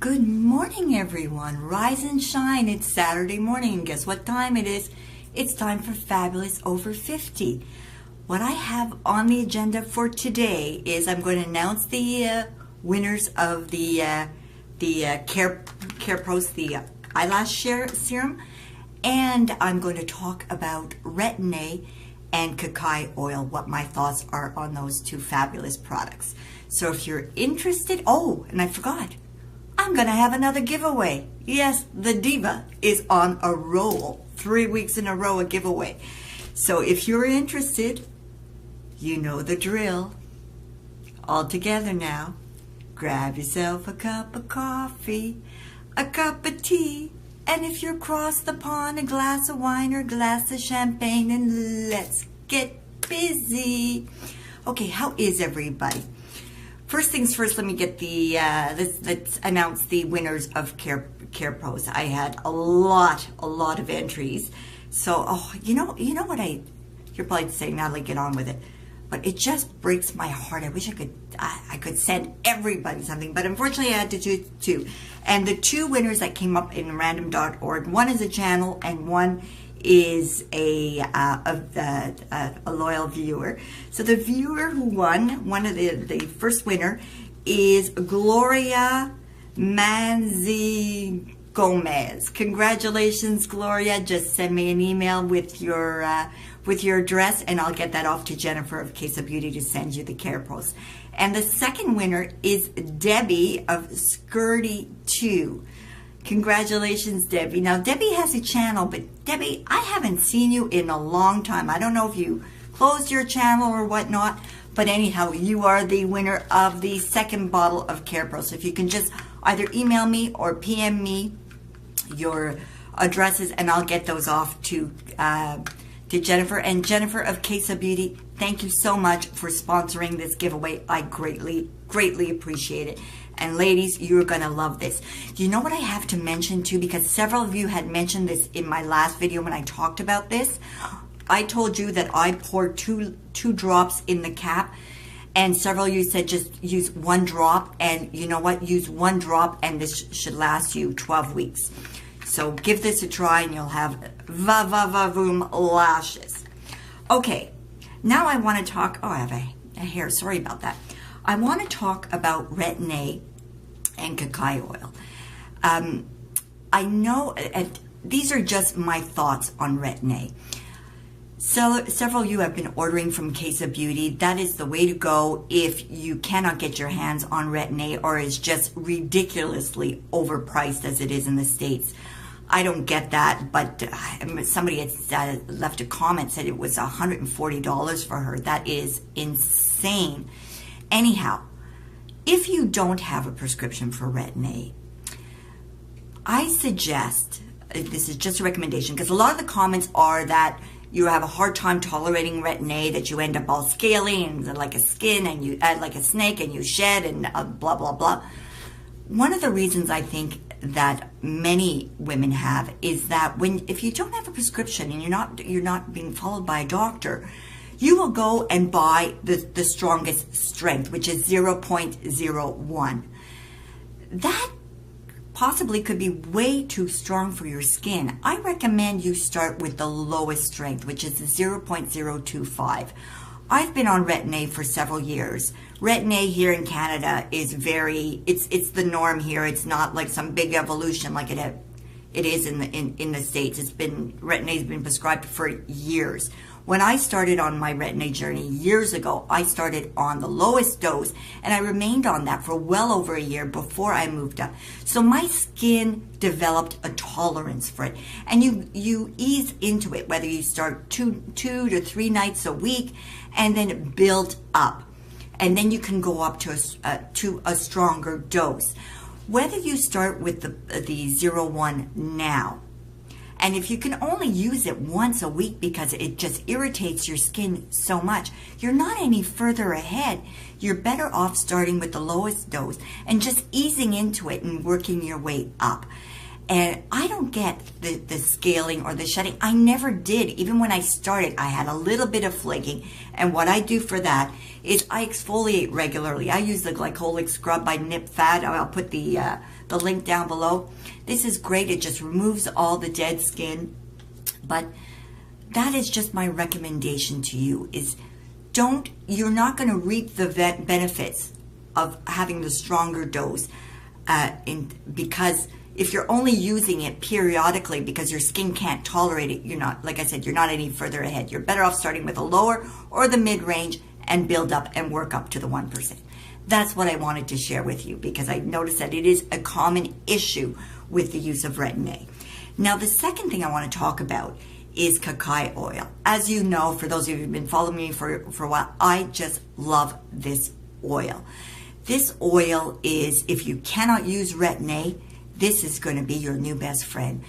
Good morning, everyone. Rise and shine. It's Saturday morning, and guess what time it is? It's time for Fabulous Over 50. What I have on the agenda for today is I'm going to announce the winners of the Care Pros, the eyelash serum, and I'm going to talk about Retin-a and Cacay oil, what my thoughts are on those two fabulous products. So if you're interested, oh, and I forgot, I'm going to have another giveaway. Yes, the Diva is on a roll. 3 weeks in a row, a giveaway. So if you're interested, you know the drill. All together now. Grab yourself a cup of coffee, a cup of tea, and if you're across the pond, a glass of wine or a glass of champagne, and let's get busy. Okay, how is everybody? First things first, let me get the, let's announce the winners of Care Pros. I had a lot of entries. So, you know what you're probably saying, Natalie, get on with it. But it just breaks my heart. I wish I could send everybody something, but unfortunately I had to do two. And the two winners that came up in random.org, one is a channel and one is a loyal viewer. So the viewer who won, one of the first winner is Gloria Manzi Gomez. Congratulations, Gloria. Just send me an email with your address and I'll get that off to Jennifer of Case of Beauty to send you the Care Pros. And the second winner is Debbie of Skirty 2. Congratulations, Debbie. Now, Debbie has a channel, but Debbie, I haven't seen you in a long time. I don't know if you closed your channel or whatnot, but anyhow, you are the winner of the second bottle of Care Pro. So if you can just either email me or PM me your addresses, and I'll get those off to Jennifer. And Jennifer of Case of Beauty, thank you so much for sponsoring this giveaway. I greatly appreciate it. And ladies, you're going to love this. You know what I have to mention too, because several of you had mentioned this in my last video when I talked about this. I told you that I poured two drops in the cap, and several of you said just use one drop, and you know what? Use one drop and this should last you 12 weeks. So give this a try and you'll have va-va-va-voom lashes. Okay, now I want to talk, I have a hair, sorry about that. I want to talk about Retin-a and Cacay oil. I know these are just my thoughts on Retin-a. So several of you have been ordering from Case of Beauty. That is the way to go if you cannot get your hands on Retin-a or is just ridiculously overpriced as it is in the States. I don't get that, but somebody had left a comment, said it was $140 for her. That is insane. Anyhow, if you don't have a prescription for Retin-a, I suggest, this is just a recommendation, because a lot of the comments are that you have a hard time tolerating Retin-a, that you end up all scaly and like a skin, and you like a snake, and you shed, and blah, blah, blah. One of the reasons I think that many women have is that if you don't have a prescription and you're not being followed by a doctor, you will go and buy the strongest strength, which is 0.01. That possibly could be way too strong for your skin. I recommend you start with the lowest strength, which is the 0.025. I've been on Retin-a for several years. Retin-a here in Canada is it's the norm here. It's not like some big evolution like it is in the States. Retin-a has been prescribed for years. When I started on my Retin-a journey years ago, I started on the lowest dose, and I remained on that for well over a year before I moved up. So my skin developed a tolerance for it, and you ease into it, whether you start two to 3 nights a week, and then build up, and then you can go up to a stronger dose. Whether you start with the 0.1 now, and if you can only use it once a week because it just irritates your skin so much, you're not any further ahead. You're better off starting with the lowest dose and just easing into it and working your way up. And I don't get the scaling or the shedding. I never did. Even when I started, I had a little bit of flaking. And what I do for that is I exfoliate regularly. I use the glycolic scrub by Nip Fat. I'll put the link down below. This is great. It just removes all the dead skin. But that is just my recommendation to you is you're not going to reap the benefits of having the stronger dose because if you're only using it periodically because your skin can't tolerate it, you're not, like I said, you're not any further ahead. You're better off starting with a lower or the mid-range and build up and work up to the 1%. That's what I wanted to share with you because I noticed that it is a common issue with the use of Retin-A. Now, the second thing I want to talk about is Cacay oil. As you know, for those of you who've been following me for a while, I just love this oil. This oil is, if you cannot use Retin-A, this is going to be your new best friend.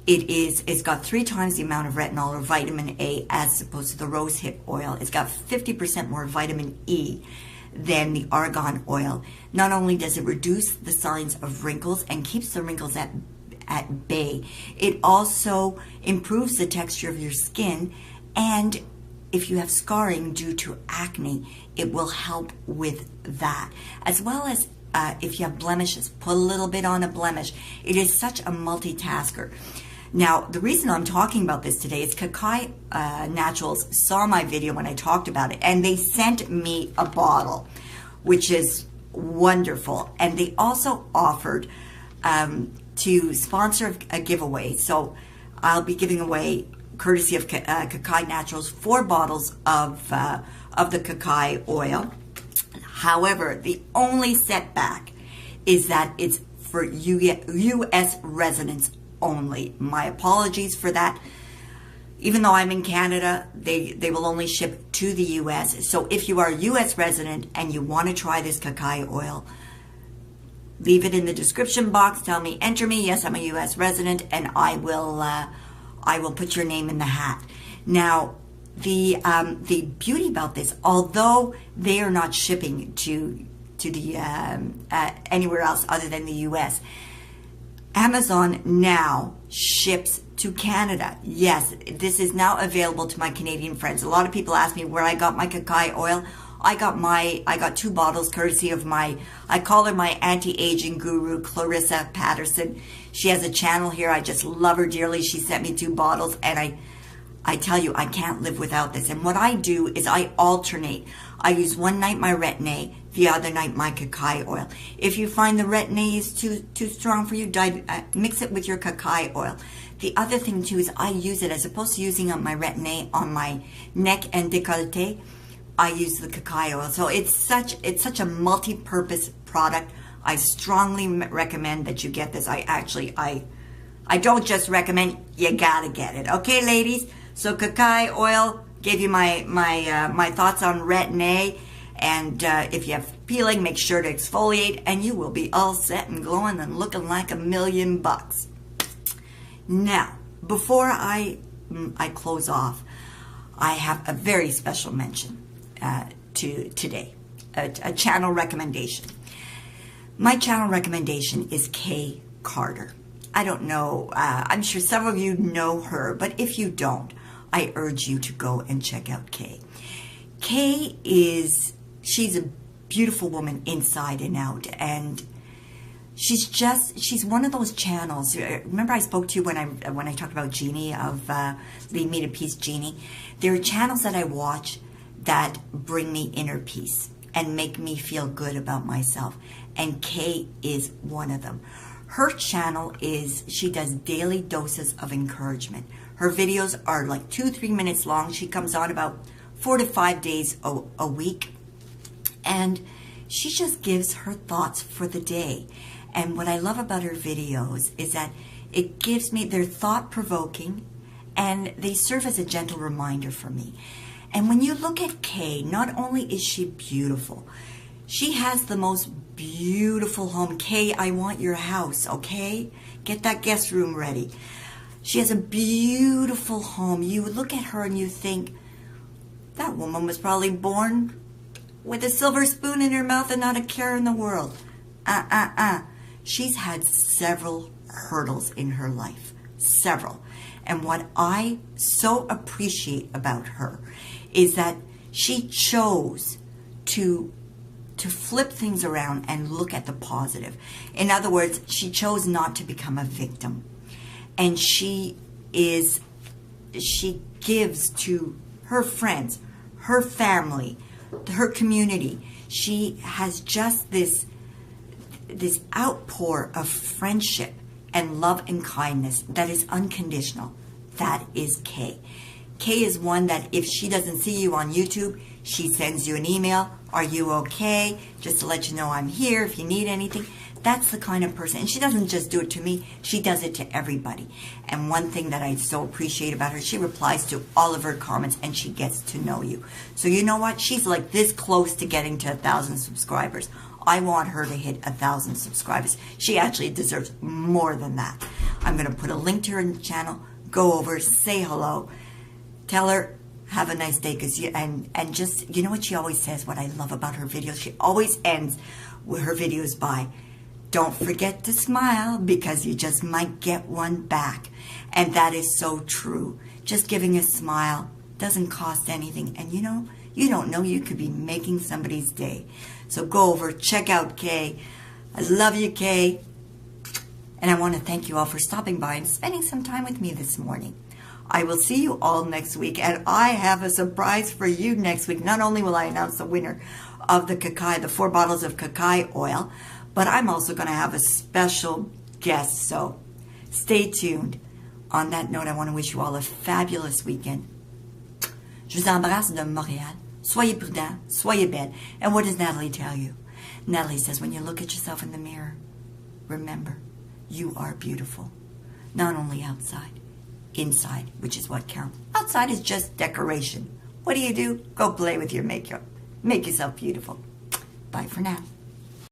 It's got 3 times the amount of retinol or vitamin A as opposed to the rosehip oil. It's got 50% more vitamin E than the argan oil. Not only does it reduce the signs of wrinkles and keeps the wrinkles at bay, it also improves the texture of your skin, and if you have scarring due to acne, it will help with that. As well as if you have blemishes, put a little bit on a blemish. It is such a multitasker. Now, the reason I'm talking about this today is Cacay Naturals saw my video when I talked about it, and they sent me a bottle, which is wonderful. And they also offered to sponsor a giveaway. So I'll be giving away, courtesy of Cacay Naturals, 4 bottles of the Cacay oil. However, the only setback is that it's for U.S. residents only. My apologies for that. Even though I'm in Canada, they will only ship to the U.S. So if you are a U.S. resident and you want to try this Cacay oil, leave it in the description box. Tell me, enter me. Yes, I'm a U.S. resident, and I will put your name in the hat. Now, the beauty about this, although they are not shipping to the anywhere else other than the U.S., Amazon now ships to Canada. Yes, this is now available to my Canadian friends. A lot of people ask me where I got my Cacay oil. I got 2 bottles courtesy of I call her my anti-aging guru, Clarissa Patterson. She has a channel here. I just love her dearly. She sent me 2 bottles, and I tell you, I can't live without this. And what I do is I alternate. I use one night my Retin-A, the other night my Cacay oil. If you find the Retin-A is too strong for you, mix it with your Cacay oil. The other thing too is I use it, as opposed to using my Retin-A on my neck and décolleté, I use the Cacay oil. So it's such a multi-purpose product. I strongly recommend that you get this. I don't just recommend, you gotta get it. Okay, ladies? So Cacay oil, gave you my thoughts on Retin-A, and if you have peeling, make sure to exfoliate, and you will be all set and glowing and looking like $1,000,000. Now, before I close off, I have a very special mention today, a channel recommendation. My channel recommendation is Kay Carter. I don't know, I'm sure some of you know her, but if you don't, I urge you to go and check out Kay. Kay she's a beautiful woman inside and out, and she's one of those channels. Remember I spoke to you when I talked about Jeannie of Lead Me to Peace Jeannie? There are channels that I watch that bring me inner peace and make me feel good about myself, and Kay is one of them. Her channel she does daily doses of encouragement. Her videos are like 2-3 minutes long. She comes on about 4 to 5 days a week, and she just gives her thoughts for the day. And what I love about her videos is that they're thought-provoking, and they serve as a gentle reminder for me. And when you look at Kay, not only is she beautiful, she has the most beautiful home. Kay, I want your house, okay? Get that guest room ready. She has a beautiful home. You look at her and you think, that woman was probably born with a silver spoon in her mouth and not a care in the world. she's had several hurdles in her life, several. And what I so appreciate about her is that she chose to flip things around and look at the positive. In other words, she chose not to become a victim. And she gives to her friends, her family, her community. She has just this outpour of friendship and love and kindness that is unconditional. That is Kay. Kay is one that if she doesn't see you on YouTube, she sends you an email. Are you okay? Just to let you know I'm here if you need anything. That's the kind of person. And she doesn't just do it to me. She does it to everybody. And one thing that I so appreciate about her, she replies to all of her comments and she gets to know you. So you know what? She's like this close to getting to 1,000 subscribers. I want her to hit 1,000 subscribers. She actually deserves more than that. I'm going to put a link to her channel. Go over, say hello. Tell her, have a nice day. And just, you know what she always says, what I love about her videos? She always ends with her videos by, don't forget to smile because you just might get one back. And that is so true. Just giving a smile doesn't cost anything. And you know, you don't know, you could be making somebody's day. So go over, check out Kay. I love you, Kay. And I want to thank you all for stopping by and spending some time with me this morning. I will see you all next week, and I have a surprise for you next week. Not only will I announce the winner of the Cacay, the 4 bottles of Cacay oil, but I'm also going to have a special guest, so stay tuned. On that note, I want to wish you all a fabulous weekend. Je vous embrasse de Montréal. Soyez prudents, soyez belles. And what does Natalie tell you? Natalie says, when you look at yourself in the mirror, remember, you are beautiful. Not only outside, inside, which is what counts. Outside is just decoration. What do? Go play with your makeup. Make yourself beautiful. Bye for now.